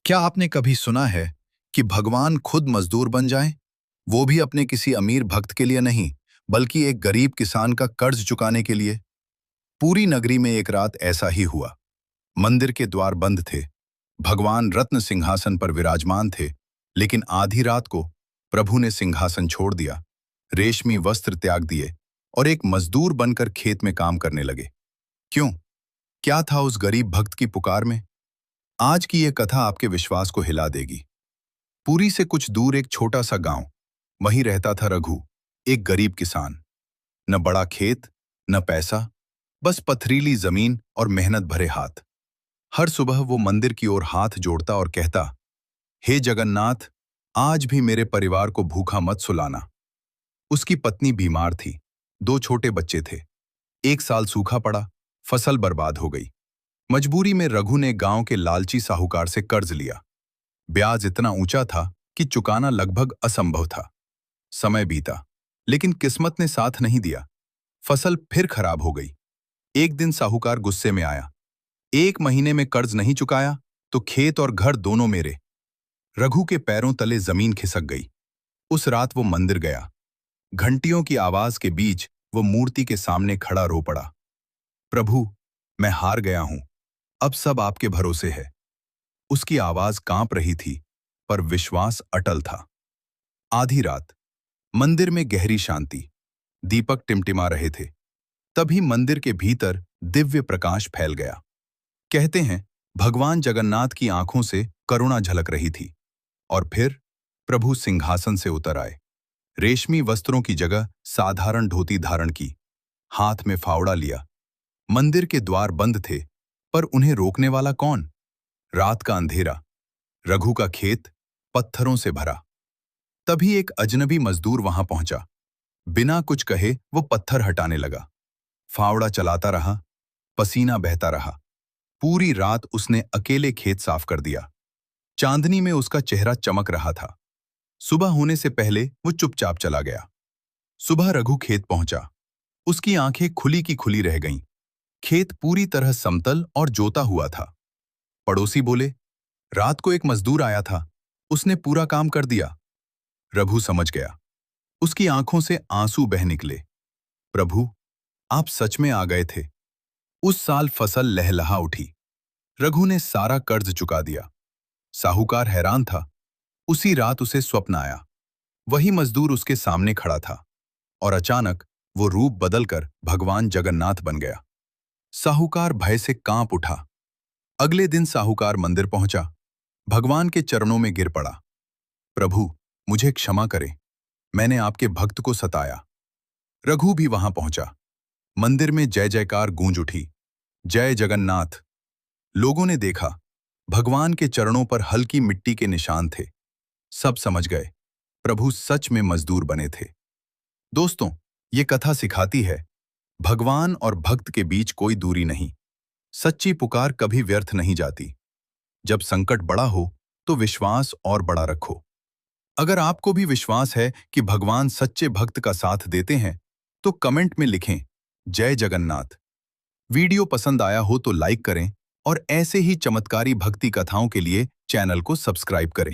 क्या आपने कभी सुना है कि भगवान खुद मजदूर बन जाएं? वो भी अपने किसी अमीर भक्त के लिए नहीं, बल्कि एक गरीब किसान का कर्ज चुकाने के लिए। पूरी नगरी में एक रात ऐसा ही हुआ। मंदिर के द्वार बंद थे। भगवान रत्न सिंहासन पर विराजमान थे, लेकिन आधी रात को प्रभु ने सिंहासन छोड़ दिया, रेशमी वस्त्र त्याग दिए और एक मजदूर बनकर खेत में काम करने लगे। क्यों? क्या था उस गरीब भक्त की पुकार में? आज की ये कथा आपके विश्वास को हिला देगी। पुरी से कुछ दूर एक छोटा सा गांव, वहीं रहता था रघु, एक गरीब किसान। न बड़ा खेत, न पैसा, बस पथरीली जमीन और मेहनत भरे हाथ। हर सुबह वो मंदिर की ओर हाथ जोड़ता और कहता, हे जगन्नाथ, आज भी मेरे परिवार को भूखा मत सुलाना। उसकी पत्नी बीमार थी, दो छोटे बच्चे थे। एक साल सूखा पड़ा, फसल बर्बाद हो गई। मजबूरी में रघु ने गांव के लालची साहूकार से कर्ज लिया। ब्याज इतना ऊंचा था कि चुकाना लगभग असंभव था। समय बीता, लेकिन किस्मत ने साथ नहीं दिया। फसल फिर खराब हो गई। एक दिन साहूकार गुस्से में आया। 1 महीने में कर्ज नहीं चुकाया तो खेत और घर दोनों मेरे। रघु के पैरों तले जमीन खिसक गई। उस रात वो मंदिर गया। घंटियों की आवाज के बीच वो मूर्ति के सामने खड़ा रो पड़ा। प्रभु, मैं हार गया हूं, अब सब आपके भरोसे है। उसकी आवाज कांप रही थी, पर विश्वास अटल था। आधी रात, मंदिर में गहरी शांति, दीपक टिमटिमा रहे थे। तभी मंदिर के भीतर दिव्य प्रकाश फैल गया। कहते हैं, भगवान जगन्नाथ की आंखों से करुणा झलक रही थी। और फिर प्रभु सिंहासन से उतर आए। रेशमी वस्त्रों की जगह साधारण धोती धारण की, हाथ में फावड़ा लिया। मंदिर के द्वार बंद थे, पर उन्हें रोकने वाला कौन? रात का अंधेरा, रघु का खेत पत्थरों से भरा। तभी एक अजनबी मजदूर वहां पहुंचा। बिना कुछ कहे वो पत्थर हटाने लगा। फावड़ा चलाता रहा, पसीना बहता रहा। पूरी रात उसने अकेले खेत साफ कर दिया। चांदनी में उसका चेहरा चमक रहा था। सुबह होने से पहले वो चुपचाप चला गया। सुबह रघु खेत पहुंचा। उसकी आंखें खुली की खुली रह गईं। खेत पूरी तरह समतल और जोता हुआ था। पड़ोसी बोले, रात को एक मजदूर आया था, उसने पूरा काम कर दिया। रघु समझ गया। उसकी आंखों से आंसू बह निकले। प्रभु, आप सच में आ गए थे। उस साल फसल लहलहा उठी। रघु ने सारा कर्ज चुका दिया। साहूकार हैरान था। उसी रात उसे स्वप्न आया। वही मजदूर उसके सामने खड़ा था, और अचानक वो रूप बदलकर भगवान जगन्नाथ बन गया। साहूकार भय से कांप उठा। अगले दिन साहूकार मंदिर पहुंचा। भगवान के चरणों में गिर पड़ा। प्रभु, मुझे क्षमा करें, मैंने आपके भक्त को सताया। रघु भी वहां पहुंचा। मंदिर में जय जयकार गूंज उठी। जय जगन्नाथ। लोगों ने देखा, भगवान के चरणों पर हल्की मिट्टी के निशान थे। सब समझ गए, प्रभु सच में मजदूर बने थे। दोस्तों, ये कथा सिखाती है, भगवान और भक्त के बीच कोई दूरी नहीं। सच्ची पुकार कभी व्यर्थ नहीं जाती। जब संकट बड़ा हो तो विश्वास और बड़ा रखो। अगर आपको भी विश्वास है कि भगवान सच्चे भक्त का साथ देते हैं, तो कमेंट में लिखें, जय जगन्नाथ। वीडियो पसंद आया हो तो लाइक करें और ऐसे ही चमत्कारी भक्ति कथाओं के लिए चैनल को सब्सक्राइब करें।